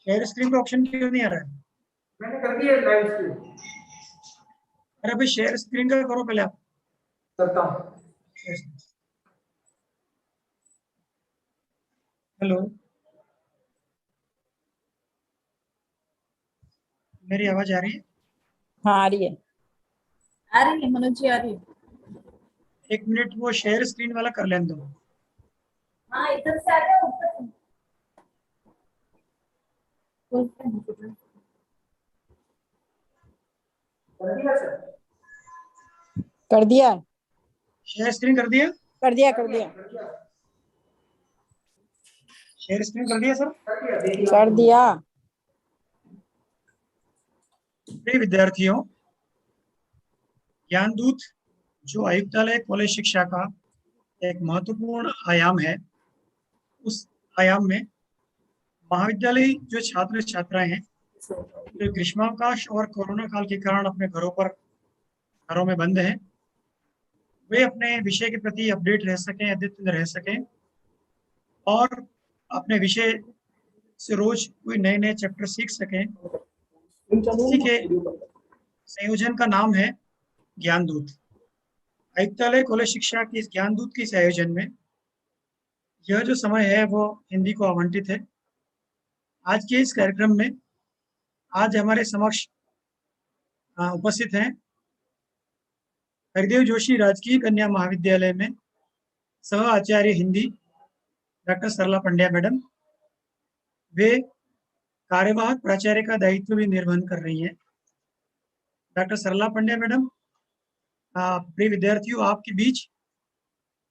Share screen का option क्यों नहीं आ रहा है? मैंने कर दिया लाइव स्ट्रीम। अरे भाई शेयर स्क्रीन का करो पहले आप। करता हूँ। हेलो, मेरी आवाज आ रही है? हाँ आ रही है, आ रही है मनोज जी, आ रही है। एक मिनट, वो शेयर स्क्रीन वाला कर लेने दो। हाँ इधर से आ जाओ, ऊपर से। कर दिया सर। कर दिया, शेयर स्क्रीन कर दिया? कर दिया, कर दिया, शेयर स्क्रीन कर दिया सर? कर दिया। प्रिय विद्यार्थियों, ज्ञानदूत जो आयुक्तालय कॉलेज शिक्षा का एक महत्वपूर्ण आयाम है, उस आयाम में महाविद्यालय जो छात्र छात्राएं हैं जो ग्रीष्मावकाश और कोरोना काल के कारण अपने घरों में बंद हैं, वे अपने विषय के प्रति अपडेट रह सकें, अद्यतन रह सकें और अपने विषय से रोज कोई नए नए चैप्टर सीख सकें। इसी के संयोजन का नाम है ज्ञानदूत। आयुक्तालय कॉलेज शिक्षा की इस ज्ञानदूत के इस आयोजन में यह जो समय है वो हिंदी को आवंटित है। आज के इस कार्यक्रम में आज हमारे समक्ष उपस्थित हैं हरिदेव जोशी राजकीय कन्या महाविद्यालय में सह आचार्य हिंदी डॉक्टर सरला पंड्या मैडम। वे कार्यवाहक प्राचार्य का दायित्व भी निर्वहन कर रही हैं। डॉक्टर सरला पंड्या मैडम, प्रिय विद्यार्थियों, आपके बीच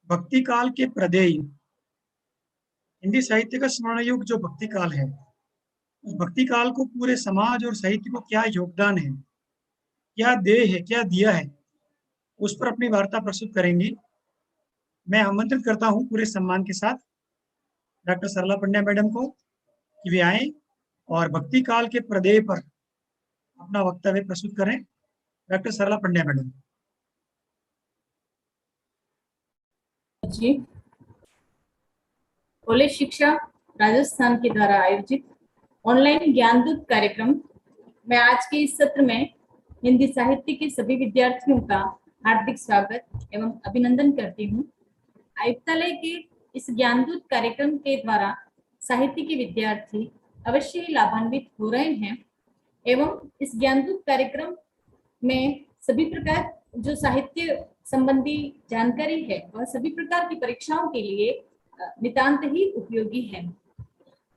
भक्ति काल के प्रदेय हिंदी साहित्य का स्वर्ण युग जो भक्ति काल है, उस भक्ति काल को पूरे समाज और साहित्य को क्या योगदान है, क्या देह है, क्या दिया है, उस पर अपनी वार्ता प्रस्तुत करेंगी। मैं आमंत्रित करता हूं पूरे सम्मान के साथ डॉक्टर सरला पंड्या मैडम को कि वे आए और भक्ति काल के प्रदेय पर अपना वक्तव्य प्रस्तुत करें। डॉक्टर सरला पंड्या मैडम जी, कॉलेज शिक्षा राजस्थान के द्वारा आयोजित ऑनलाइन ज्ञानदूत कार्यक्रम में आज के इस सत्र में हिंदी साहित्य के सभी विद्यार्थियों का हार्दिक स्वागत एवं अभिनंदन करती हूँ। आयुक्तालय के इस ज्ञानदूत कार्यक्रम के द्वारा साहित्य के विद्यार्थी अवश्य ही लाभान्वित हो रहे हैं एवं इस ज्ञानदूत कार्यक्रम में सभी प्रकार जो साहित्य संबंधी जानकारी है वह सभी प्रकार की परीक्षाओं के लिए नितांत ही उपयोगी है।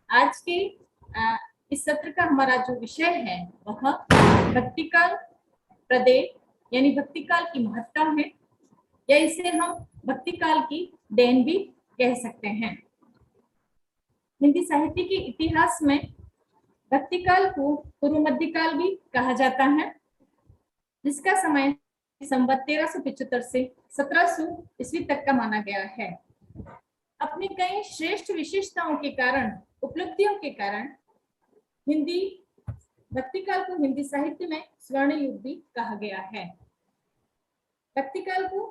आज के इस सत्र का हमारा जो विषय है वह भक्तिकाल प्रदेय यानी भक्तिकाल की महत्ता है, या इसे हम भक्तिकाल की देन भी कह सकते हैं। हिंदी साहित्य के इतिहास में भक्तिकाल को पूर्व मध्यकाल भी कहा जाता है, जिसका समय संवत 1375 से 1700 ईस्वी तक का माना गया है। अपनी कई श्रेष्ठ विशेषताओं के कारण, उपलब्धियों के कारण हिंदी भक्तिकाल को हिंदी साहित्य में स्वर्ण युग भी कहा गया है। भक्तिकाल को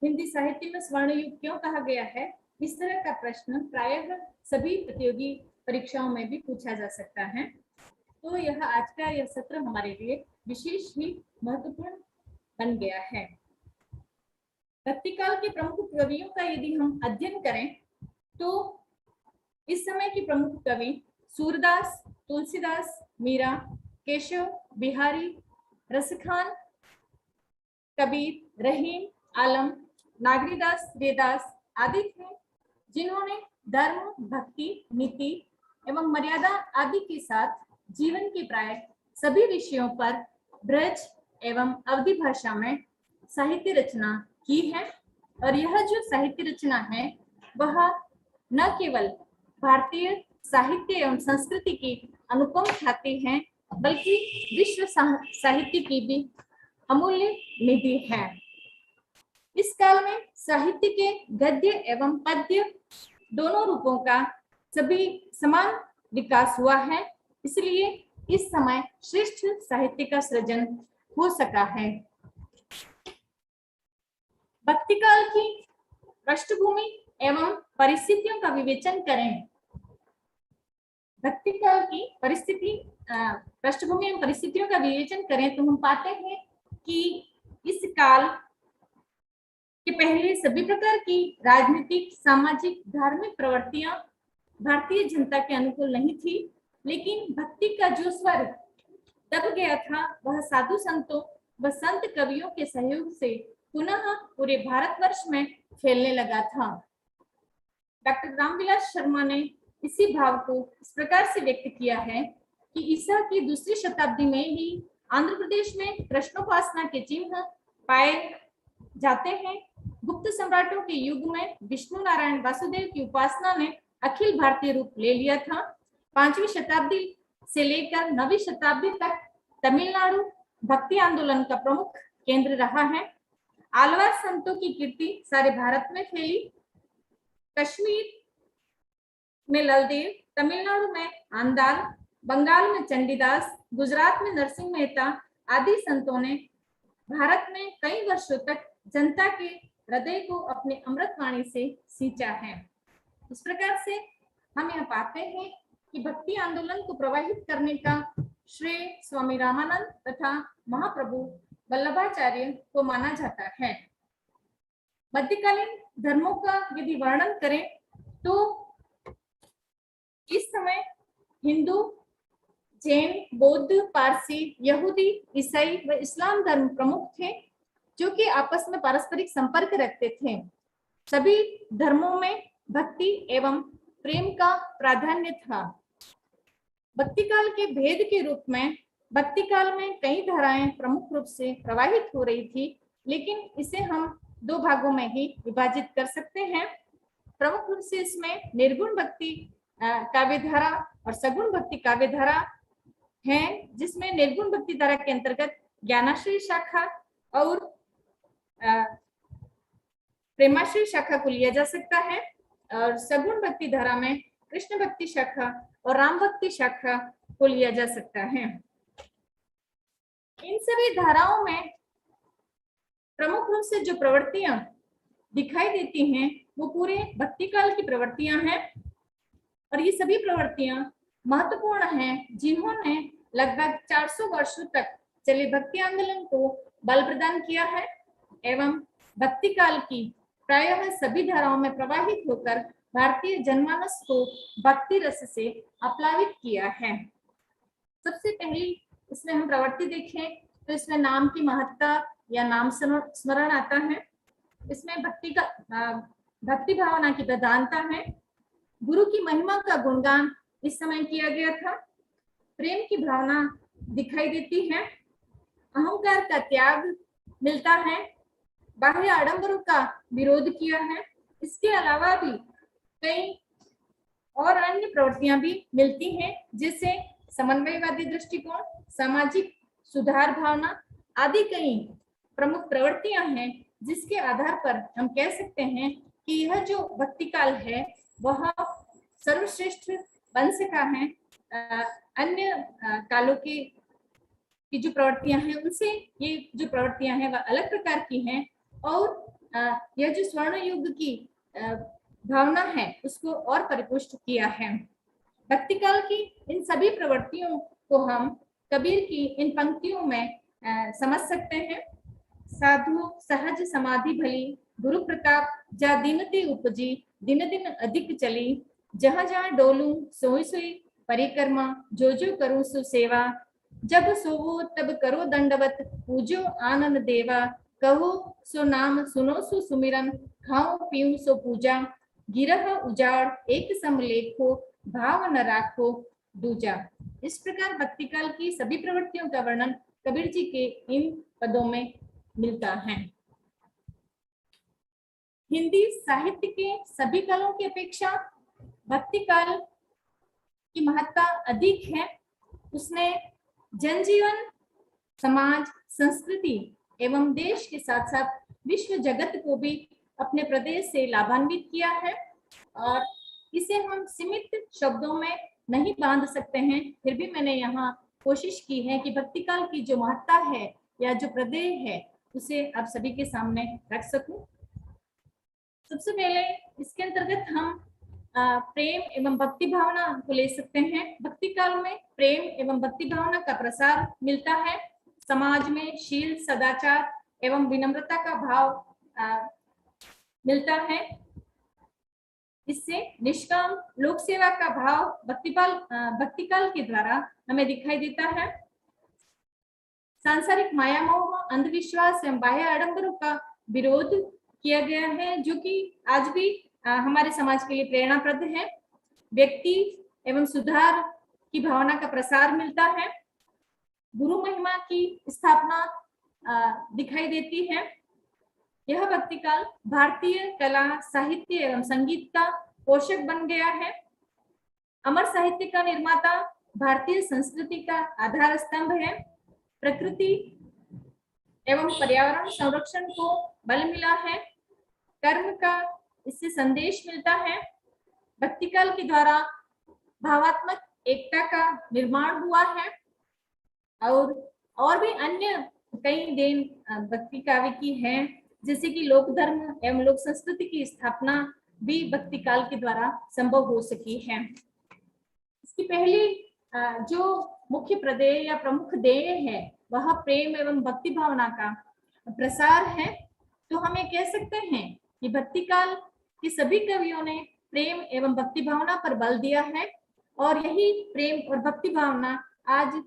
हिंदी साहित्य में स्वर्ण युग क्यों कहा गया है, इस तरह का प्रश्न प्रायः सभी प्रतियोगी परीक्षाओं में भी पूछा जा सकता है। तो यह आज का यह सत्र हमारे लिए विशेष ही महत्वपूर्ण बन गया है। भक्तिकाल के प्रमुख कवियों का यदि हम अध्ययन करें तो इस समय के प्रमुख कवि सूरदास, तुलसीदास, मीरा, केशव, बिहारी, रसखान, कबीर, रहीम, आलम, नागरीदास, देदास आदि थे, जिन्होंने धर्म, भक्ति, नीति एवं मर्यादा आदि के साथ जीवन के प्राय सभी विषयों पर ब्रज एवं अवधी भाषा में साहित्य रचना की है। और यह जो साहित्य रचना है वह न केवल भारतीय साहित्य एवं संस्कृति की अनुपम ख्याति है, बल्कि विश्व साहित्य की भी अमूल्य निधि है। इस काल में साहित्य के गद्य एवं पद्य दोनों रूपों का सभी समान विकास हुआ है, इसलिए इस समय श्रेष्ठ साहित्य का सृजन हो सका है। भक्तिकाल की पृष्ठभूमि एवं परिस्थितियों का विवेचन करें भक्ति काल की परिस्थिति पृष्ठभूमि एवं परिस्थितियों का विवेचन करें तो हम पाते हैं कि इस काल के पहले सभी प्रकार की राजनीतिक, सामाजिक, धार्मिक प्रवृत्तियां भारतीय जनता के अनुकूल नहीं थी, लेकिन भक्ति का जो स्वर दब गया था वह साधु संतों व संत कवियों के सहयोग से पुनः पूरे भारतवर्ष में फैलने लगा था। डॉक्टर रामविलास शर्मा ने इसी भाव को इस प्रकार से व्यक्त किया है कि ईसा की दूसरी शताब्दी में ही आंध्र प्रदेश में कृष्णोपासना के चिन्ह पाए जाते हैं। गुप्त सम्राटों के युग में विष्णु नारायण वासुदेव की उपासना ने अखिल भारतीय रूप ले लिया था। 5वीं शताब्दी से लेकर 9वीं शताब्दी तक तमिलनाडु भक्ति आंदोलन का प्रमुख केंद्र रहा है। आलवार संतों की कीर्ति सारे भारत में फैली। कश्मीर में ललदेव, तमिलनाडु में आंदाल, बंगाल में चंडीदास, गुजरात में नरसिंह मेहता आदि संतों ने भारत में कई वर्षों तक जनता के हृदय को अपने अमृत वाणी से सींचा है। इस प्रकार से हम यह पाते हैं कि भक्ति आंदोलन को प्रवाहित करने का श्रेय स्वामी रामानंद तथा महाप्रभु वल्लभाचार्य को माना जाता है। मध्यकालीन धर्मों का यदि वर्णन करें तो इस समय हिंदू, जैन, बौद्ध, पारसी, यहूदी, ईसाई व इस्लाम धर्म प्रमुख थे, जो कि आपस में पारस्परिक संपर्क रखते थे। सभी धर्मों में भक्ति एवं प्रेम का प्राधान्य था। भक्ति काल के भेद के रूप में भक्ति काल में कई धाराएं प्रमुख रूप से प्रवाहित हो रही थी, लेकिन इसे हम 2 भागों में ही विभाजित कर सकते हैं। प्रमुख रूप से इसमें निर्गुण भक्ति काव्यधारा और सगुण भक्ति काव्यधारा है, जिसमें निर्गुण भक्ति धारा के अंतर्गत ज्ञानाश्रय शाखा और प्रेमाश्रय शाखा को लिया जा सकता है, और सगुण भक्ति धारा में कृष्ण भक्ति शाखा और राम भक्ति शाखा को लिया जा सकता है। इन सभी धाराओं में प्रमुख रूप से जो प्रवृत्तियां दिखाई देती हैं वो पूरे भक्ति काल की प्रवृत्तियां हैं, और ये सभी प्रवृत्तियां महत्वपूर्ण हैं, जिन्होंने लगभग 400 वर्षों तक चले भक्ति आंदोलन को बल प्रदान किया है एवं भक्ति काल की प्रायः सभी धाराओं में प्रवाहित होकर भारतीय जनमानस को भक्ति रस से आप्लावित किया है। सबसे पहली इसमें हम प्रवृत्ति देखें तो इसमें नाम की महत्ता या नाम स्मरण आता है। इसमें भक्ति भावना की प्रधानता है। गुरु की महिमा का गुणगान इस समय किया गया था। प्रेम की भावना दिखाई देती है। अहंकार का त्याग मिलता है। बाह्य आडंबरों का विरोध किया है। इसके अलावा भी कई और अन्य प्रवृत्तियां भी मिलती हैं, जैसे समन्वयवादी दृष्टिकोण, सामाजिक सुधार भावना आदि कई प्रमुख प्रवृत्तियां हैं, जिसके आधार पर हम कह सकते हैं कि यह जो भक्ति काल है वह सर्वश्रेष्ठ बन सका है। अन्य कालों की जो प्रवृत्तियां हैं उनसे ये जो प्रवृत्तियां हैं वह अलग प्रकार की हैं, और यह जो स्वर्ण युग की भावना है उसको और परिपुष्ट किया है। भक्ति काल की इन सभी प्रवृत्तियों को हम कबीर की इन पंक्तियों में समझ सकते हैं। साधु सहज समाधि भली, गुरु प्रताप जा दीनते उपजी, दिन दिन अधिक चली, जहाँ जहाँ डोलूं सोई सोई परिक्रमा, जो जो करूं सो सेवा, जब सोवो तब करो दंडवत, पूजो आनंद देवा, कहो सो नाम सुनो सो सुमिरन, खाओ पीऊं सो पूजा, गिरह उजाड़ एक सम लेखो, भाव न राखो दूजा। इस प्रकार भक्ति काल की सभी प्रवृत्तियों का वर्णन कबीर जी के इन पदों में मिलता है। हिंदी साहित्य के सभी कालों की अपेक्षा भक्ति काल की महत्ता अधिक है। उसने जनजीवन, समाज, संस्कृति एवं देश के साथ साथ विश्व जगत को भी अपने प्रदेश से लाभान्वित किया है, और इसे हम सीमित शब्दों में नहीं बांध सकते हैं। फिर भी मैंने यहाँ कोशिश की है कि भक्ति काल की जो महत्ता है या जो प्रदेश है उसे आप सभी के सामने रख सकूं। सबसे पहले इसके अंतर्गत हम प्रेम एवं भक्ति भावना को ले सकते हैं। भक्ति काल में प्रेम एवं भक्ति भावना का प्रसार मिलता है। समाज में शील, सदाचार एवं विनम्रता का भाव मिलता है। इससे निष्काम लोक सेवा का भाव भक्ति काल के द्वारा हमें दिखाई देता है। सांसारिक माया मोह, अंधविश्वास एवं बाह्य आडंबरों का विरोध किया गया है, जो कि आज भी हमारे समाज के लिए प्रेरणाप्रद है। व्यक्ति एवं सुधार की भावना का प्रसार मिलता है। गुरु महिमा की स्थापना दिखाई देती है। यह भक्ति काल भारतीय कला, साहित्य एवं संगीत का पोषक बन गया है। अमर साहित्य का निर्माता, भारतीय संस्कृति का आधार स्तंभ है। प्रकृति एवं पर्यावरण संरक्षण को बल मिला है। कर्म का इससे संदेश मिलता है। भक्ति काल के द्वारा भावात्मक एकता का निर्माण हुआ है और भी अन्य कई देन भक्ति काव्य की है, जैसे कि लोक धर्म एवं लोक संस्कृति की स्थापना भी भक्ति काल के द्वारा संभव हो सकी है। इसकी पहली जो मुख्य प्रदेय या प्रमुख देय है वह प्रेम एवं भक्ति भावना का प्रसार है। तो हम ये कह सकते हैं कि भक्ति काल के सभी कवियों ने प्रेम एवं भक्ति भावना पर बल दिया है और यही प्रेम और भक्ति भावना आज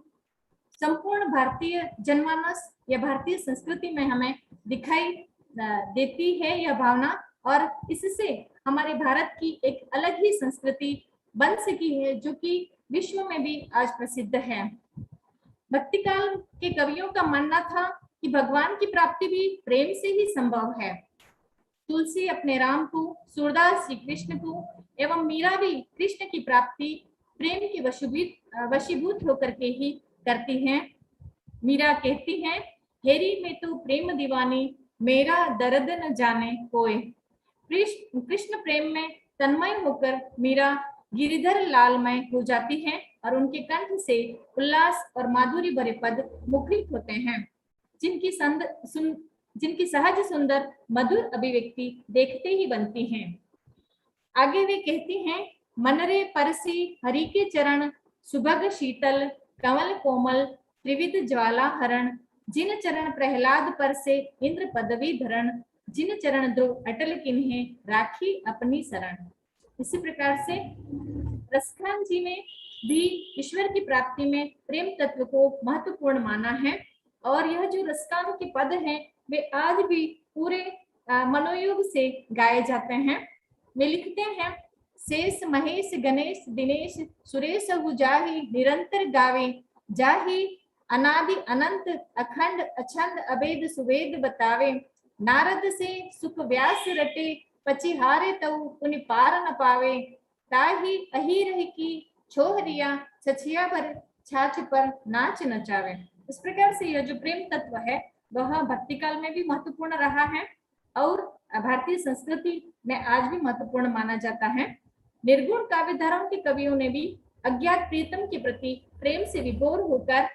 संपूर्ण भारतीय जनमानस या भारतीय संस्कृति में हमें दिखाई देती है यह भावना, और इससे हमारे भारत की एक अलग ही संस्कृति बन सकी है जो कि विश्व में भी आज प्रसिद्ध है। भक्ति काल के कवियों का मानना था कि भगवान की प्राप्ति भी प्रेम से ही संभव है। तुलसी अपने राम को, सूरदास श्री कृष्ण को एवं मीरा भी कृष्ण की प्राप्ति प्रेम के वशीभूत होकर के ही करती हैं। मीरा कहती हैं, हेरी में तो प्रेम दीवानी, मेरा दर्द न जाने कोई। कृष्ण प्रेम में तन्मय होकर मीरा गिरिधर लालमय हो जाती हैं और उनके कंठ से उल्लास और माधुरी भरे पद मुखरित होते हैं, जिनकी सहज सुंदर मधुर अभिव्यक्ति देखते ही बनती हैं। आगे वे कहती हैं, मनरे परसी हरि के चरण, सुभग शीतल कमल कोमल, त्रिविध ज्वाला हरण, जिन चरण प्रहलाद पर से इंद्र पदवी धरण, जिन चरण ध्रुव अटल किन्हे राखी अपनी शरण। इसी प्रकार से रसखान जी ने भी ईश्वर की प्राप्ति में प्रेम तत्व को महत्वपूर्ण माना है और यह जो रसखान के पद हैं वे आज भी पूरे मनोयोग से गाए जाते हैं। वे लिखते हैं, शेष महेश गणेश दिनेश सुरेश जाहि निरंतर गावे, जाहि अनादि अनंत अखंड अछंद अभेद सुवेद बतावे, नारद से सुख व्यास रटे पचिहारे तऊ पुनि पार न पावे, ताही अहीर की छोहरिया छछिया पर छाछ पर नाच नचावे। इस प्रकार से यह जो प्रेम तत्व है वह भक्ति काल में भी महत्वपूर्ण रहा है और भारतीय संस्कृति में आज भी महत्वपूर्ण माना जाता है। निर्गुण काव्य धाराओं के कवियों ने भी अज्ञात प्रीतम के प्रति प्रेम से विभोर होकर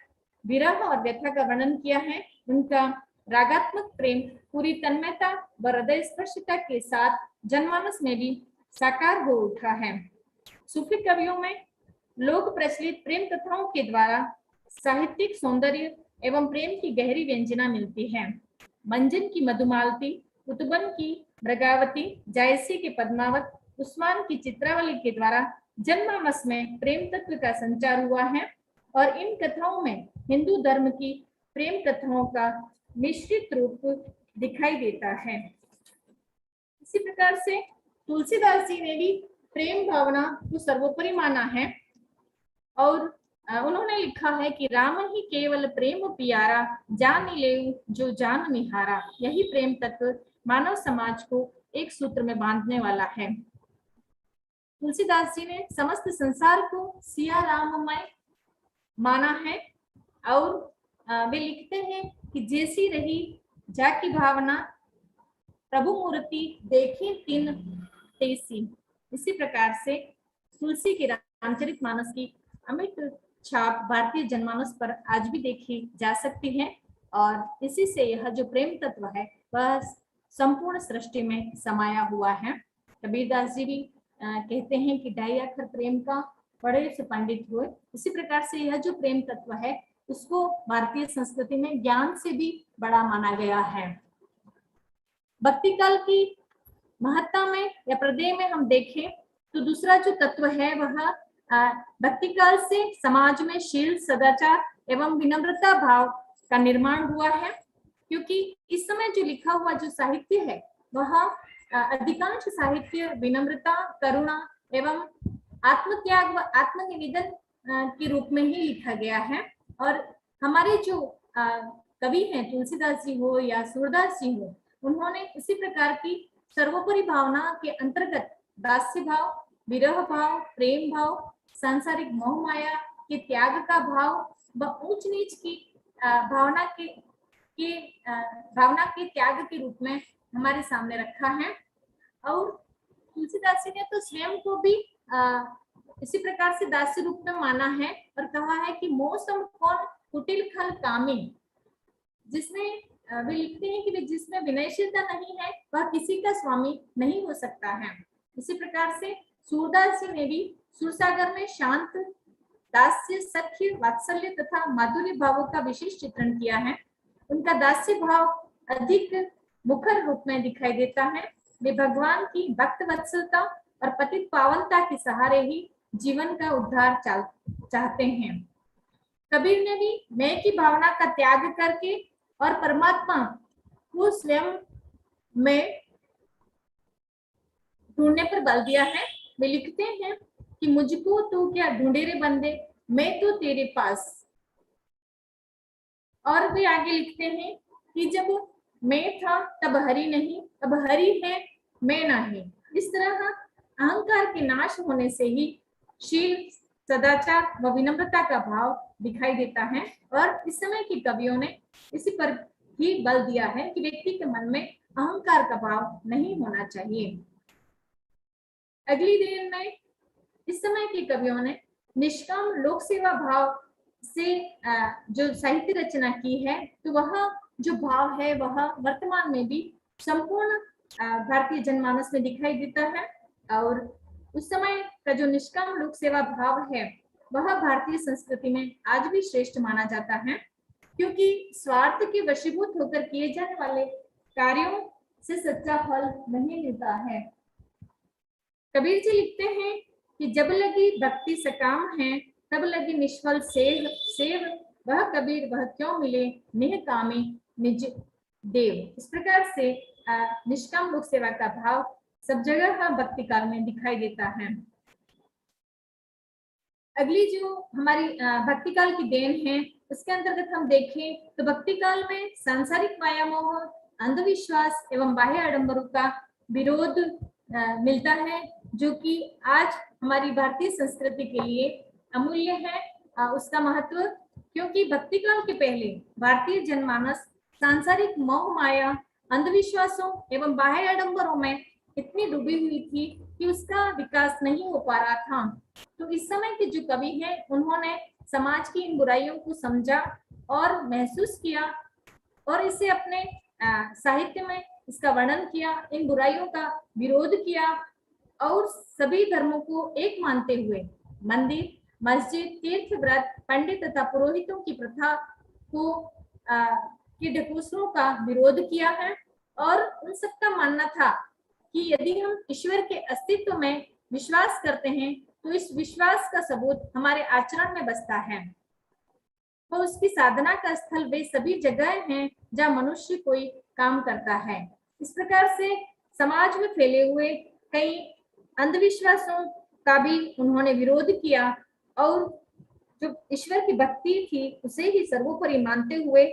विरह और व्यथा का वर्णन किया है। उनका रागात्मक प्रेम पूरी तन्मयता व हृदय स्पर्शिता के साथ जनमानस में भी साकार हो उठा है। सूफी कवियों में लोक प्रचलित प्रेम कथाओं के द्वारा साहित्यिक सौंदर्य एवं प्रेम की गहरी व्यंजना मिलती है। मंजन की मधुमालती, कुतुबन की मृगावती, जायसी के पद्मावत, उस्मान की चित्रावली के द्वारा जनमानस में प्रेम तत्व का संचार हुआ है और इन कथाओं में हिंदू धर्म की प्रेम कथाओं का मिश्रित रूप दिखाई देता है। इसी प्रकार से तुलसीदास जी ने भी प्रेम भावना को सर्वोपरि माना है और उन्होंने लिखा है कि राम ही केवल प्रेम प्यारा, जान ले जो जान निहारा। यही प्रेम तत्व मानव समाज को एक सूत्र में बांधने वाला है। तुलसीदास जी ने समस्त संसार को सिया राममय माना है और वे लिखते हैं कि जैसी रही जाकी भावना, प्रभु मूर्ति देखे तीन तेसी। इसी प्रकार से तुलसी के रामचरितमानस की अमिट छाप भारतीय जनमानस पर आज भी देखी जा सकती है और इसी से यह जो प्रेम तत्व है वह संपूर्ण सृष्टि में समाया हुआ है। कबीरदास जी भी कहते हैं कि ढाई अक्षर प्रेम का बड़े से पंडित हुए, इसी प्रकार से यह जो प्रेम तत्व है उसको भारतीय संस्कृति में ज्ञान से भी बड़ा माना गया है। भक्ति काल की महत्ता में या प्रदेय में हम देखें तो दूसरा जो तत्व है वह भक्ति काल से समाज में शील, सदाचार एवं विनम्रता भाव का निर्माण हुआ है, क्योंकि इस समय जो लिखा हुआ जो साहित्य है वह अधिकांश साहित्य विनम्रता, करुणा एवं आत्मत्याग व आत्मनिवेदन के रूप में ही लिखा गया है। और हमारे जो कवि हैं, तुलसीदास जी हो या सूरदास जी हो, उन्होंने इसी प्रकार की सर्वोपरि भावना के अंतर्गत दास्य भाव, विरह भाव, प्रेम भाव, सांसारिक मोह माया के त्याग का भाव व ऊंच नीच की भावना के त्याग के रूप में हमारे सामने रखा है। और तुलसीदास जी ने तो स्वयं को भी इसी प्रकार से दास्य रूप में माना है और कहा है कि मौसम कौन कुटिल खल कामी, जिसमें वे लिखते हैं कि जिसमें विनयशीलता नहीं है वह किसी का स्वामी नहीं हो सकता है। इसी प्रकार से सूरदास जी ने भी सुरसागर में शांत, दास्य, सख्य, वात्सल्य तथा माधुर्य भावों का विशेष चित्रण किया है। उनका दास्य भाव अधिक मुखर रूप में दिखाई देता है। वे भगवान की भक्त वत्सलता और पतित पावनता के सहारे ही जीवन का उद्धार चाहते हैं। कबीर ने भी मैं की भावना का त्याग करके और परमात्मा को स्वयं में ढूंढने पर बल दिया है। वे लिखते हैं कि मुझको तू क्या ढूंढे रे बंदे, मैं तो तेरे पास। और वे आगे लिखते हैं कि जब मैं था तब हरि नहीं, अब हरि है मैं नहीं। इस तरह अहंकार के नाश होने से ही शील, सदाचार व विनम्रता का भाव दिखाई देता है। और इस समय के कवियों ने इसी पर ही बल दिया है कि व्यक्ति के मन में अहंकार का भाव नहीं होना चाहिए। अगली दिन में इस समय के कवियों ने निष्काम लोक सेवा भाव से जो साहित्य रचना की है, तो वह जो भाव है वह वर्तमान में भी संपूर्ण भारतीय जनमानस में दिखाई देता है। और उस समय का जो निष्काम लोक सेवा भाव है वह भारतीय संस्कृति में आज भी श्रेष्ठ माना जाता है, क्योंकि स्वार्थ के वशीभूत होकर किए जाने वाले कार्यों से सच्चा फल नहीं मिलता है। कबीर जी लिखते हैं कि जब लगी भक्ति सकाम है, तब लगी निष्फल सेव वह कबीर वह क्यों मिले निह कामी निज देव। इस प्रकार से निष्काम लोक सेवा का भाव सब जगह भक्ति काल में दिखाई देता है। अगली जो हमारी भक्ति काल की देन है उसके अंतर्गत हम देखें तो भक्ति काल में सांसारिक माया मोह, अंधविश्वास एवं बाह्य आडंबरों का विरोध मिलता है, जो कि आज हमारी भारतीय संस्कृति के लिए अमूल्य है उसका महत्व, क्योंकि भक्ति काल के पहले भारतीय जनमानस सांसारिक मोह माया, अंधविश्वासों एवं बाह्य आडंबरों में इतनी डूबी हुई थी कि उसका विकास नहीं हो पा रहा था। तो इस समय के जो कवि हैं उन्होंने समाज की इन बुराइयों को समझा और महसूस किया और इसे अपने साहित्य में इसका वर्णन किया, इन बुराइयों का विरोध किया और सभी धर्मों को एक मानते हुए मंदिर, मस्जिद, तीर्थ व्रत, पंडित तथा पुरोहितों की प्रथा को के ढकोसलों का विरोध किया है। और उन सबका मानना था कि यदि हम ईश्वर के अस्तित्व में विश्वास करते हैं तो इस विश्वास का सबूत हमारे आचरण में बसता है। तो उसकी साधना का स्थल वे सभी जगह हैं जहाँ मनुष्य कोई काम करता है। इस प्रकार से समाज में फैले हुए कई अंधविश्वासों का भी उन्होंने विरोध किया और जो ईश्वर की भक्ति थी उसे ही सर्वोपरि मानते हुए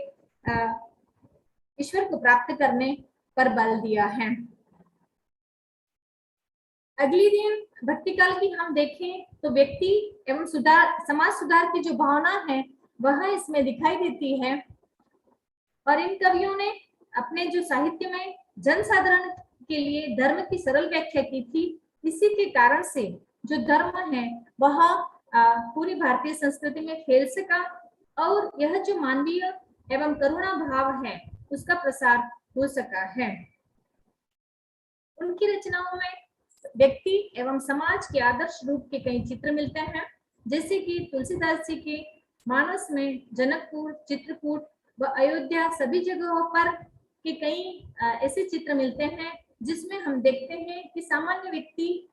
ईश्वर को प्राप्त करने पर बल दिया है। अगली दिन भक्ति काल की हम देखें तो व्यक्ति एवं समाज सुधार की जो भावना है वह इसमें दिखाई देती है। और इन कवियों ने अपने जो साहित्य में जनसाधारण के लिए धर्म की सरल व्याख्या की थी। इसी के कारण से जो धर्म है वह पूरी भारतीय संस्कृति में फैल सका और यह जो मानवीय एवं करुणा भाव है उसका प्रसार हो सका है। उनकी रचनाओं में व्यक्ति एवं समाज के आदर्श रूप के कई चित्र मिलते हैं, जैसे कि तुलसीदास जी के मानस में जनकपुर, चित्रकूट व अयोध्या सभी जगहों पर के कई ऐसे चित्र मिलते हैं जिसमें हम देखते हैं कि सामान्य व्यक्ति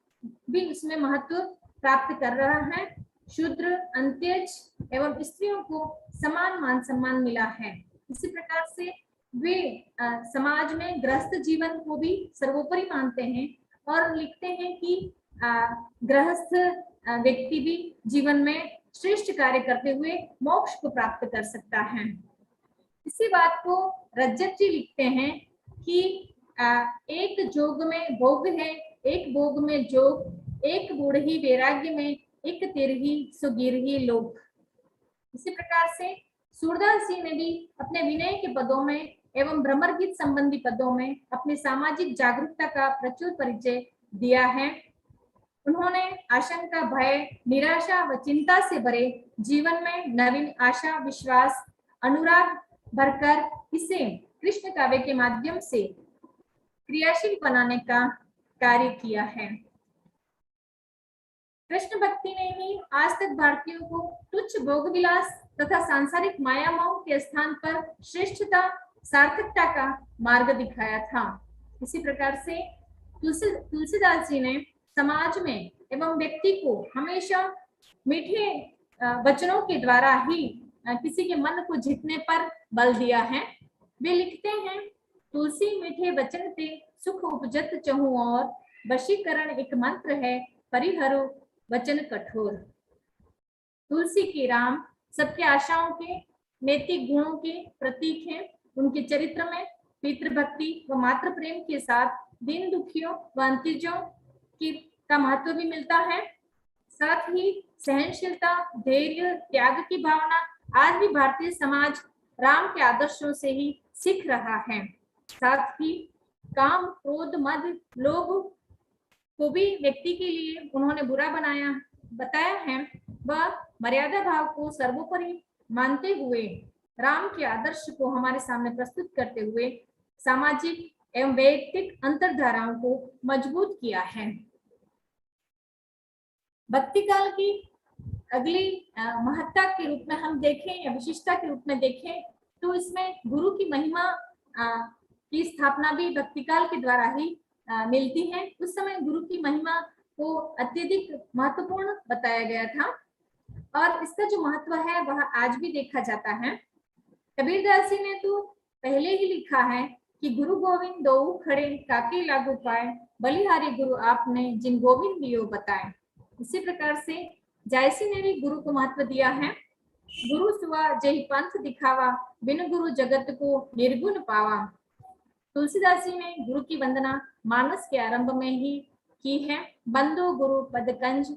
भी उसमें महत्व प्राप्त कर रहा है। शूद्र, अंत्यज एवं स्त्रियों को समान मान सम्मान मिला है। इसी प्रकार से वे समाज में गृहस्थ जीवन को भी सर्वोपरि मानते हैं और लिखते हैं कि गृहस्थ व्यक्ति भी जीवन में श्रेष्ठ कार्य करते हुए मोक्ष को प्राप्त कर सकता है। इसी बात को रज्जत जी लिखते हैं कि एक जोग में भोग है, एक भोग में जोग, एक बूढ़ी वैराग्य में, एक तिरही सुगिरही लोग। इसी प्रकार से सूरदास जी ने भी अपने विनय के पदों में एवं भ्रमर गीत संबंधी पदों में अपनी सामाजिक जागरूकता का प्रचुर परिचय दिया है। उन्होंने आशंका, भय, निराशा व चिंता से भरे जीवन में नवीन आशा, विश्वास, अनुराग भरकर इसे कृष्ण काव्य के माध्यम से क्रियाशील बनाने का कार्य किया है। कृष्ण भक्ति ने ही आज तक भारतीयों को तुच्छ भोग विलास तथा सांसारिक माया मोह के स्थान पर श्रेष्ठता, सार्थकता का मार्ग दिखाया था। इसी प्रकार से तुलसीदास जी ने समाज में एवं व्यक्ति को हमेशा मीठे वचनों के द्वारा ही किसी के मन को जीतने पर बल दिया है। वे लिखते हैं, तुलसी मीठे वचन ते सुख उपजत चहु और, वशीकरण एक मंत्र है परिहरो वचन कठोर। तुलसी की राम सबके आशाओं के नैतिक गुणों के प्रतीक हैं। उनके चरित्र में पितृभक्ति व मातृ प्रेम के साथ दीन दुखियों व अंत्यजों का महत्व भी मिलता है। साथ ही सहनशीलता, धैर्य, त्याग की भावना आज भी भारतीय समाज राम के आदर्शों से ही सीख रहा है। साथ ही काम, क्रोध, मद, लोभ को भी व्यक्ति के लिए उन्होंने बुरा बताया है। वह मर्यादा भाव को सर्वोपरि मानते हुए राम के आदर्श को हमारे सामने प्रस्तुत करते हुए सामाजिक एवं वैयक्तिक अंतरधाराओं को मजबूत किया है। भक्ति काल की अगली महत्ता के रूप में हम देखें या विशिष्टता के रूप में देखें तो इसमें गुरु की महिमा की स्थापना भी भक्ति काल के द्वारा ही मिलती है। उस समय गुरु की महिमा को अत्यधिक महत्वपूर्ण बताया गया था और इसका जो महत्व है वह आज भी देखा जाता है। कबीरदास जी ने तो पहले ही लिखा है कि गुरु गोविंद दो खड़े काके लागू पाए, बलिहारी गुरु आपने जिन गोविंद दियो बताए। इसी प्रकार से जायसी ने भी गुरु को महत्व दिया है। गुरु सुआ जही पंथ दिखावा, बिन गुरु जगत को निर्गुण पावा। तुलसीदास जी ने गुरु की वंदना मानस के आरंभ में ही की है। बंदो गुरु पदकंज,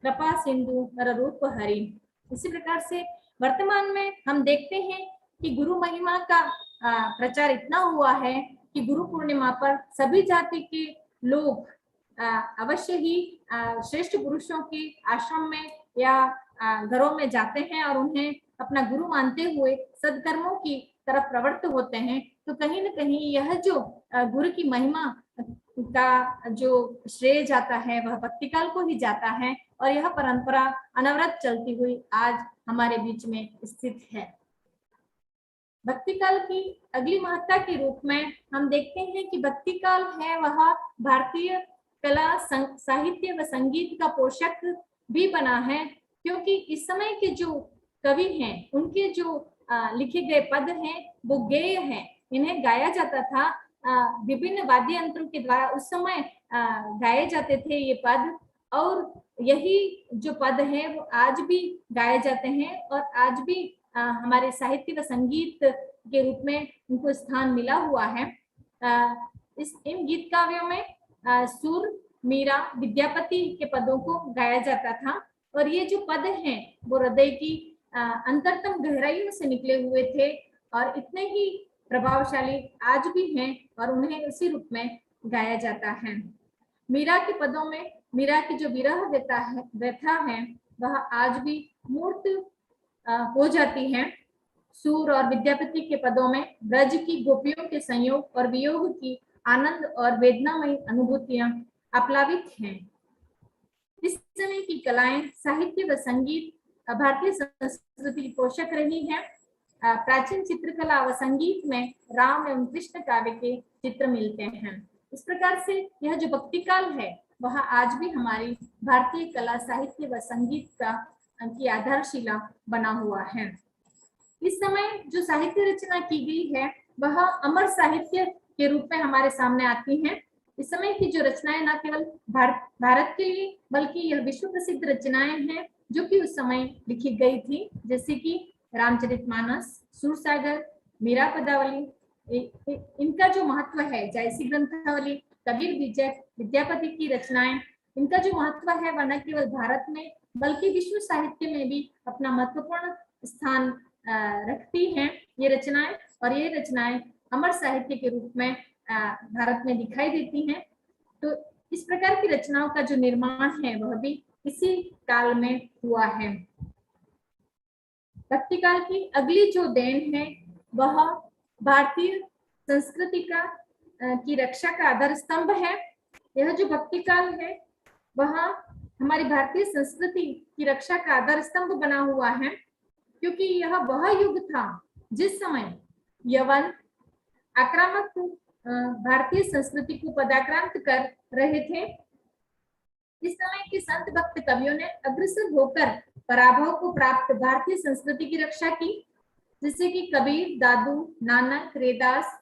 कृपा सिंधु नर रूप हरि। इसी प्रकार से वर्तमान में हम देखते हैं कि गुरु महिमा का प्रचार इतना हुआ है कि गुरु पूर्णिमा पर सभी जाति के लोग अवश्य ही श्रेष्ठ पुरुषों के आश्रम में या घरों में जाते हैं और उन्हें अपना गुरु मानते हुए सदकर्मों की तरफ प्रवृत्त होते हैं। तो कहीं न कहीं यह जो गुरु की महिमा का जो श्रेय जाता है वह भक्ति काल को ही जाता है और यह परंपरा अनवरत चलती हुई आज हमारे बीच में स्थित है। भक्ति काल की अगली महत्ता के रूप में हम देखते हैं कि भक्ति काल है वह भारतीय कला, साहित्य व संगीत का पोषक भी बना है, क्योंकि इस समय के जो कवि हैं उनके जो लिखे गए पद हैं वो गेय हैं। इन्हें गाया जाता था विभिन्न वाद्य यंत्रों के द्वारा। उस समय गाए जाते थे ये पद और यही जो पद है वो आज भी गाए जाते हैं और आज भी हमारे साहित्य व संगीत के रूप में उनको स्थान मिला हुआ है। इन गीत काव्यों में सुर, मीरा, विद्यापति के पदों को गाया जाता था और ये जो पद हैं वो हृदय की अंतरतम गहराइयों से निकले हुए थे और इतने ही प्रभावशाली आज भी हैं और उन्हें उसी रूप में गाया जाता है। मीरा के पदों में मीरा की जो विरह व्यथा है वह आज भी मूर्त हो जाती है। सूर और विद्यापति के पदों में ब्रज की गोपियों के संयोग और वियोग की आनंद और वेदनामयी अनुभूतियां आप्लावित हैं। इस समय की कलाएं, साहित्य व संगीत भारतीय संस्कृति की पोषक रही है। प्राचीन चित्रकला व संगीत में राम एवं कृष्ण काव्य के चित्र मिलते हैं। इस प्रकार से यह जो भक्ति काल है वह आज भी हमारी भारतीय कला, साहित्य व संगीत की आधारशिला बना हुआ है। इस समय जो साहित्य रचना की गई है वह अमर साहित्य के रूप में हमारे सामने आती है। इस समय की जो रचनाएं न केवल भारत के लिए बल्कि यह विश्व प्रसिद्ध रचनाएं हैं जो कि उस समय लिखी गई थी, जैसे कि रामचरितमानस, सूरसागर, मीरा पदावली। इनका जो महत्व है, जायसी ग्रंथावली, कबीर विजय, विद्यापति की रचनाएं, इनका जो महत्व है वह न केवल भारत में बल्कि विश्व साहित्य में भी अपना महत्वपूर्ण स्थान रखती हैं ये रचनाएं, और ये रचनाएं अमर साहित्य के रूप में भारत में दिखाई देती हैं। तो इस प्रकार की रचनाओं का जो निर्माण है वह भी इसी काल में हुआ है। भक्ति काल की अगली जो देन है वह भारतीय संस्कृति की रक्षा का आधार स्तंभ है। यह जो भक्ति काल है वह हमारी भारतीय संस्कृति की रक्षा का आधार स्तंभ बना हुआ है, क्योंकि यह वह युग था जिस समय यवन आक्रामक भारतीय संस्कृति को पदाक्रांत कर रहे थे। इस समय के संत भक्त कवियों ने अग्रसर होकर पराभव को प्राप्त भारतीय संस्कृति की रक्षा की, जैसे कि कबीर, दादू, नानक, रेदास,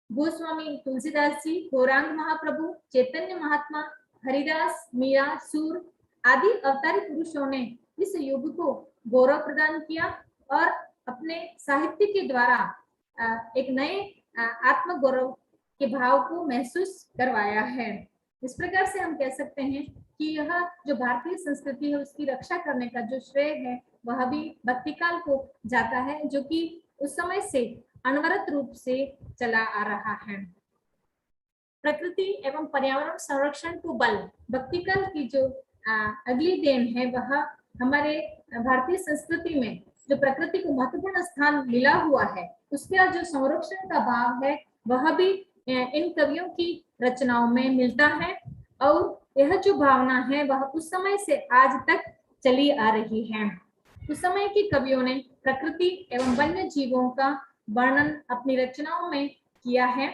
गोस्वामी तुलसीदास जी, गौरांग महाप्रभु, चैतन्य महात्मा, हरिदास, मीरा, सूर आदि अवतारी पुरुषों ने इस युग को गौरव प्रदान किया और अपने साहित्य के द्वारा एक नए आत्म गौरव के भाव को महसूस करवाया है। इस प्रकार से हम कह सकते हैं कि यह जो भारतीय संस्कृति है उसकी रक्षा करने का जो श्रेय है वह भी भक्ति काल को जाता है, जो कि उस समय से अनवरत रूप से चला आ रहा है। प्रकृति एवं पर्यावरण संरक्षण को बल, भक्ति काल की जो अगली देन है वह हमारे भारतीय संस्कृति में जो प्रकृति को महत्वपूर्ण स्थान मिला हुआ है उसका जो संरक्षण का भाव है वह भी इन कवियों की रचनाओं में मिलता है, और यह जो भावना है वह उस समय से आज तक चली आ रही है। उस समय के कवियों ने प्रकृति एवं वन्य जीवों का वर्णन अपनी रचनाओं में किया है।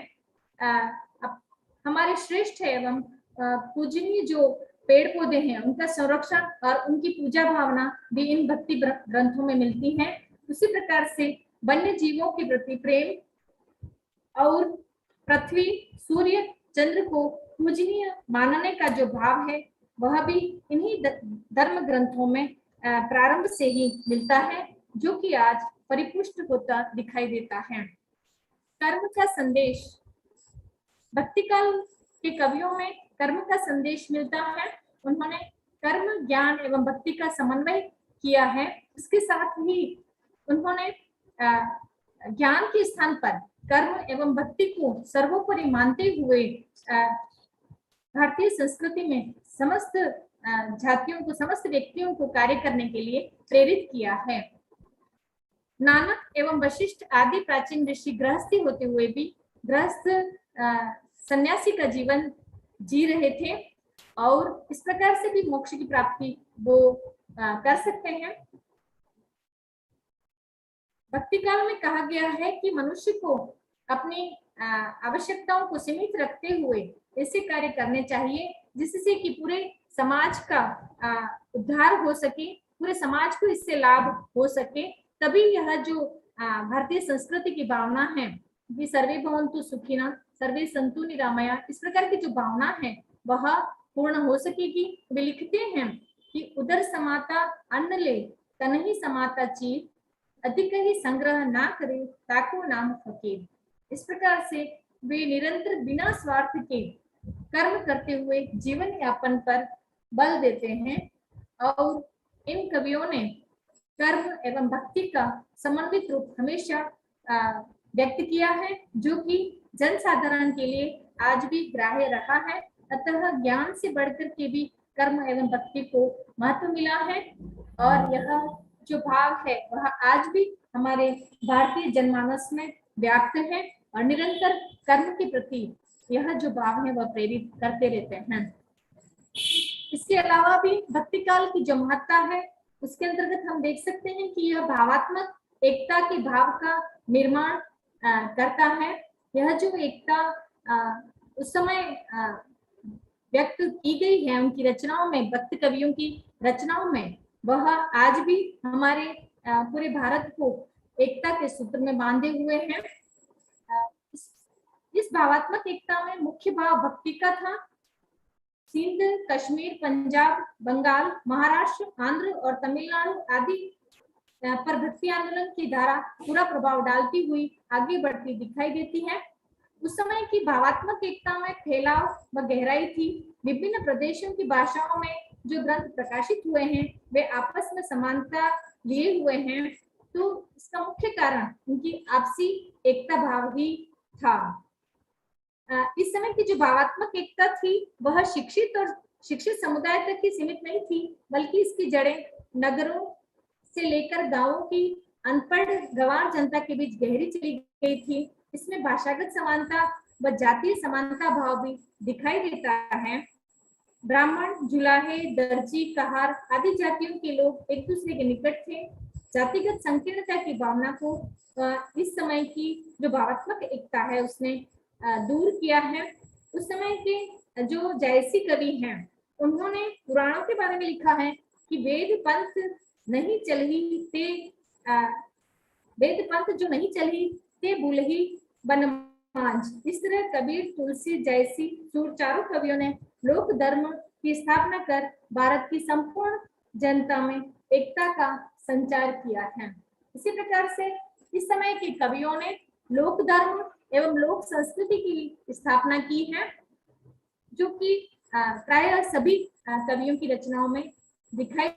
हमारे श्रेष्ठ एवं पूजनीय जो पेड़ पौधे हैं उनका संरक्षण और उनकी पूजा भावना भी इन भक्ति ग्रंथों में मिलती है। उसी प्रकार से वन्य जीवों के प्रति प्रेम और पृथ्वी, सूर्य, चंद्र को पूजनीय मानने का जो भाव है वह भी इन्हीं धर्म ग्रंथों में प्रारंभ से ही मिलता है, जो कि आज परिपुष्ट होता दिखाई देता है। कर्म का संदेश, भक्ति काल के कवियों में कर्म का संदेश मिलता है। उन्होंने कर्म, ज्ञान एवं भक्ति का समन्वय किया है। इसके साथ ही उन्होंने ज्ञान के स्थान पर कर्म एवं भक्ति को सर्वोपरि मानते हुए भारतीय संस्कृति में समस्त जातियों को, समस्त व्यक्तियों को कार्य करने के लिए प्रेरित किया है। नानक एवं वशिष्ठ आदि प्राचीन ऋषि गृहस्थी होते हुए भी गृहस्थ सन्यासी का जीवन जी रहे थे, और इस प्रकार से भी मोक्ष की प्राप्ति वो कर सकते हैं। भक्ति काल में कहा गया है कि मनुष्य को अपनी आवश्यकताओं को सीमित रखते हुए ऐसे कार्य करने चाहिए जिससे कि पूरे समाज का उद्धार हो सके, पूरे समाज को इससे लाभ हो सके। तभी यह जो भारतीय संस्कृति की भावना है कि सर्वे भवन्तु सुखिनः, सर्वे सन्तु निरामया, इस प्रकार की जो भावना है वह पूर्ण हो सकेगी। वे लिखते हैं कि उदर समाता अन्न ले, तन ही समाता चीर, अधिक ही संग्रह ना करे, ताको नाम फकीर। इस प्रकार से वे निरंतर बिना स्वार्थ के कर्म करते हुए जीवन यापन पर बल देते हैं, और इन कवियों ने कर्म एवं भक्ति का समन्वित रूप हमेशा व्यक्त किया है, जो कि जनसाधारण के लिए आज भी ग्राह्य रहा है। अतः ज्ञान से बढ़कर के भी कर्म एवं भक्ति को महत्व मिला है, और यह जो भाव है वह आज भी हमारे भारतीय जनमानस में व्याप्त है, और निरंतर कर्म के प्रति यह जो भाव है वह प्रेरित करते रहते हैं। इसके अलावा भी भक्ति काल की जो महत्ता है उसके अंतर्गत हम देख सकते हैं कि यह भावात्मक एकता के भाव का निर्माण करता है। यह जो एकता उस समय व्यक्त की गई है उनकी रचनाओं में, भक्त कवियों की रचनाओं में, वह आज भी हमारे पूरे भारत को एकता के सूत्र में बांधे हुए हैं। इस भावात्मक एकता में मुख्य भाव भक्ति का था। सिंध, कश्मीर, पंजाब, बंगाल, महाराष्ट्र, आंध्र और तमिलनाडु आदि पर भक्ति आंदोलन की धारा पूरा प्रभाव डालती हुई आगे बढ़ती दिखाई देती है। उस समय की भावात्मक एकता में फैलाव व गहराई थी। विभिन्न प्रदेशों की भाषाओं में जो ग्रंथ प्रकाशित हुए हैं वे आपस में समानता लिए हुए हैं, तो इसका मुख्य कारण उनकी आपसी एकता भाव ही था। इस समय की जो भावात्मक एकता थी वह शिक्षित समुदाय तक ही सीमित नहीं थी, बल्कि इसकी जड़ें नगरों से लेकर गांवों की अनपढ़ गंवार जनता के बीच गहरी चली गई थी। इसमें भाषागत समानता व जातीय समानता भाव भी दिखाई देता है। ब्राह्मण, जुलाहे, दर्जी, कहार आदि जातियों के लोग एक दूसरे के निकट थे। जातिगत संकीर्णता की भावना को इस समय की जो भावात्मक एकता है उसने दूर किया है। उस समय के जो जायसी कवि हैं उन्होंने पुराणों के बारे में लिखा है कि वेद पंथ नहीं चलही ते वेद पंथ जो नहीं चली ते बुलही बनमांझ। इस तरह कबीर, तुलसी, जयसी, सूर चारों कवियों ने लोक धर्म की स्थापना कर भारत की संपूर्ण जनता में एकता का संचार किया है। इसी प्रकार से इस समय के कवियों ने लोक धर्म एवं लोक संस्कृति की स्थापना की है, जो कि प्राय सभी कवियों की रचनाओं में दिखाई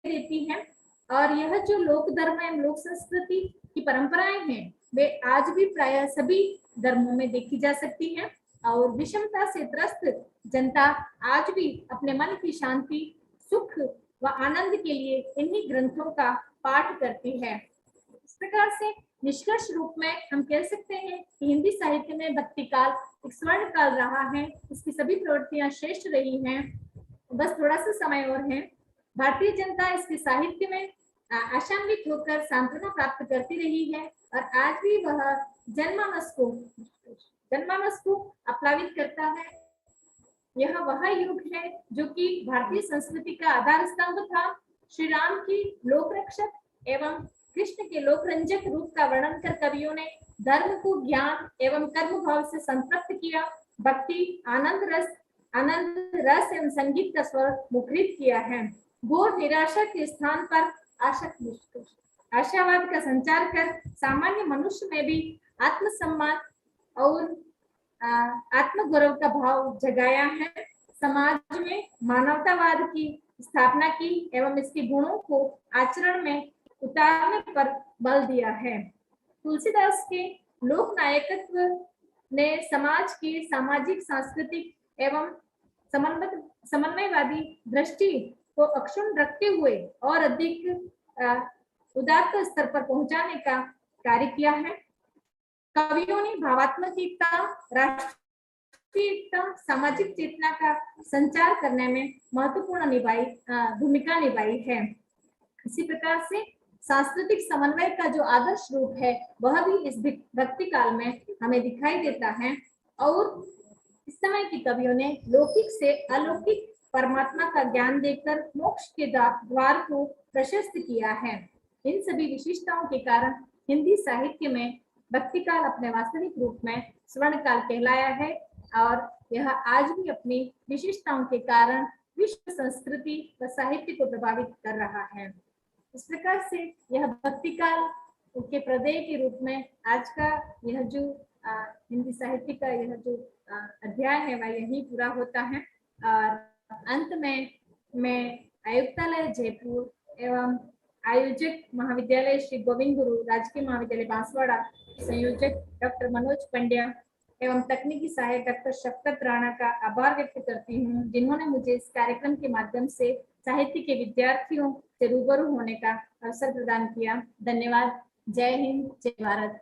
देती है। और यह जो लोक धर्म एवं लोक संस्कृति की परंपराएं हैं वे आज भी प्राय सभी धर्मों में देखी जा सकती हैं, और विषमता से त्रस्त जनता आज भी अपने मन की शांति, सुख व आनंद के लिए इन्हीं ग्रंथों का पाठ करती है। इस प्रकार से निष्कर्ष रूप में हम कह सकते हैं कि हिंदी साहित्य में भक्ति काल एक स्वर्ण काल रहा है। इसकी सभी प्रवृत्तियां श्रेष्ठ रही हैं। बस थोड़ा सा समय और है। भारतीय जनता इसके साहित्य में आशान्वित होकर सांत्वना प्राप्त करती रही है, और आज भी वह जनमानस को आप्लावित करता है। यह वह युग है जो कि भारतीय संस्कृति का आधार स्तंभ था। श्री राम की लोक रक्षक एवं कृष्ण के लोकरंजक रूप का वर्णन कर कवियों ने धर्म को ज्ञान एवं कर्म भाव से संतृप्त किया। भक्ति, आनंद रस एवं संगीत का स्वर मुखरित किया है। घोर निराशा के स्थान पर आशावाद का संचार कर सामान्य मनुष्य में भी आत्मसम्मान और आत्मगौरव का भाव जगाया है। समाज में मानवतावाद की स्थापना की एवं इसके गुणों को आचरण में उतारने पर बल दिया है। तुलसीदास के लोक नायकत्व ने समाज की सामाजिक, सांस्कृतिक एवं समन्वयवादी दृष्टि को अक्षुण्ण रखते हुए और अधिक उदात्त स्तर पर पहुंचाने का कार्य किया है। कवियों ने भावात्मक एकता, राष्ट्रीय एकता, सामाजिक चेतना का संचार करने में महत्वपूर्ण भूमिका निभाई है। इसी प्रकार से सांस्कृतिक समन्वय का जो आदर्श रूप है वह भी इस भक्ति काल में हमें दिखाई देता है। और इस समय के कवियों ने लौकिक से अलौकिक परमात्मा का ज्ञान देकर मोक्ष के द्वार को प्रशस्त किया है। इन सभी विशिष्टताओं के कारण हिंदी साहित्य में भक्ति काल अपने वास्तविक रूप में स्वर्ण काल कहलाया है, और यह आज भी अपनी विशिष्टताओं के कारण विश्व संस्कृति व साहित्य को प्रभावित कर रहा है। इस प्रकार से यह भक्ति काल के प्रदेय के रूप में आज का यह जो हिंदी साहित्य का यह जो अध्याय है वह यही पूरा होता है। और अंत में मैं आयुक्तालय जयपुर एवं आयोजक महाविद्यालय श्री गोविंद गुरु राजकीय महाविद्यालय बांसवाड़ा संयोजक डॉक्टर मनोज पंड्या एवं तकनीकी सहायक डॉक्टर शफकत राणा का आभार व्यक्त करती हूँ, जिन्होंने मुझे इस कार्यक्रम के माध्यम से साहित्य के विद्यार्थियों से रूबरू होने का अवसर प्रदान किया। धन्यवाद। जय हिंद, जय भारत।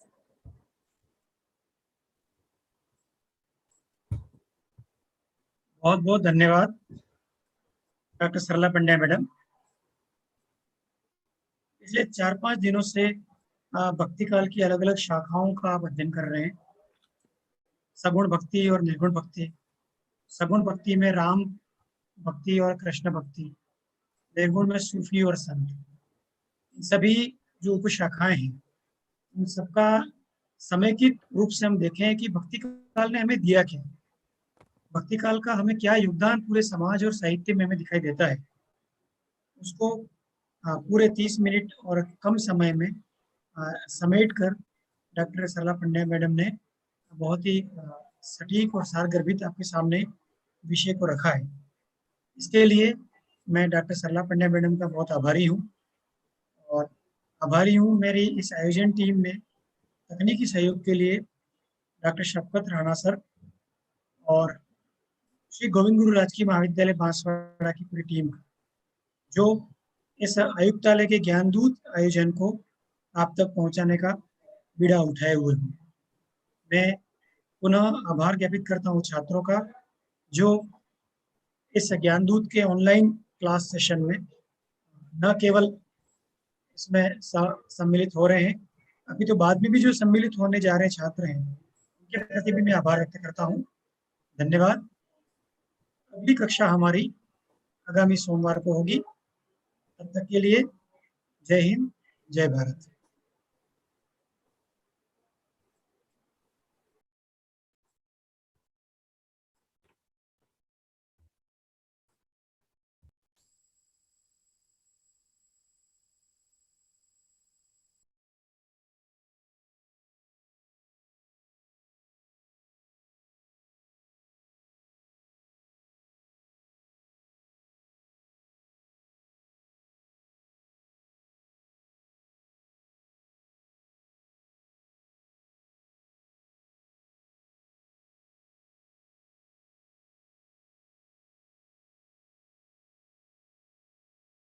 बहुत बहुत धन्यवाद डॉक्टर सरला पंड्या मैडम। पिछले 4-5 दिनों से भक्ति काल की अलग अलग शाखाओं का आप अध्ययन कर रहे हैं, सगुण भक्ति और निर्गुण भक्ति। सगुण भक्ति में राम भक्ति और कृष्ण भक्ति, निर्गुण में सूफी और संत। इन सभी जो उपशाखाएं हैं, इन सबका समेकित रूप से हम देखें कि भक्ति काल ने हमें दिया क्या, भक्ति काल का हमें क्या योगदान पूरे समाज और साहित्य में हमें दिखाई देता है, उसको पूरे 30 मिनट और कम समय में समेट कर डॉक्टर सरला पंड्या मैडम ने बहुत ही सटीक और सारगर्भित आपके सामने विषय को रखा है। इसके लिए मैं डॉक्टर सरला पंड्या मैडम का बहुत आभारी हूँ और आभारी हूँ मेरी इस आयोजन टीम में तकनीकी सहयोग के लिए डॉक्टर शफकत राणा सर और श्री गोविंद गुरु राजकीय महाविद्यालय बांसवाड़ा की पूरी टीम का, जो इस आयुक्तालय के ज्ञानदूत आयोजन को आप तक पहुंचाने का बीड़ा उठाए हुए हूँ। मैं पुनः आभार ज्ञापित करता हूँ छात्रों का, जो इस ज्ञानदूत के ऑनलाइन क्लास सेशन में न केवल इसमें सम्मिलित हो रहे हैं, अभी तो बाद में भी जो सम्मिलित होने जा रहे छात्र हैं, उनके प्रति भी मैं आभार व्यक्त करता हूँ। धन्यवाद। अगली कक्षा हमारी आगामी सोमवार को होगी। तब तक के लिए जय हिंद, जय भारत।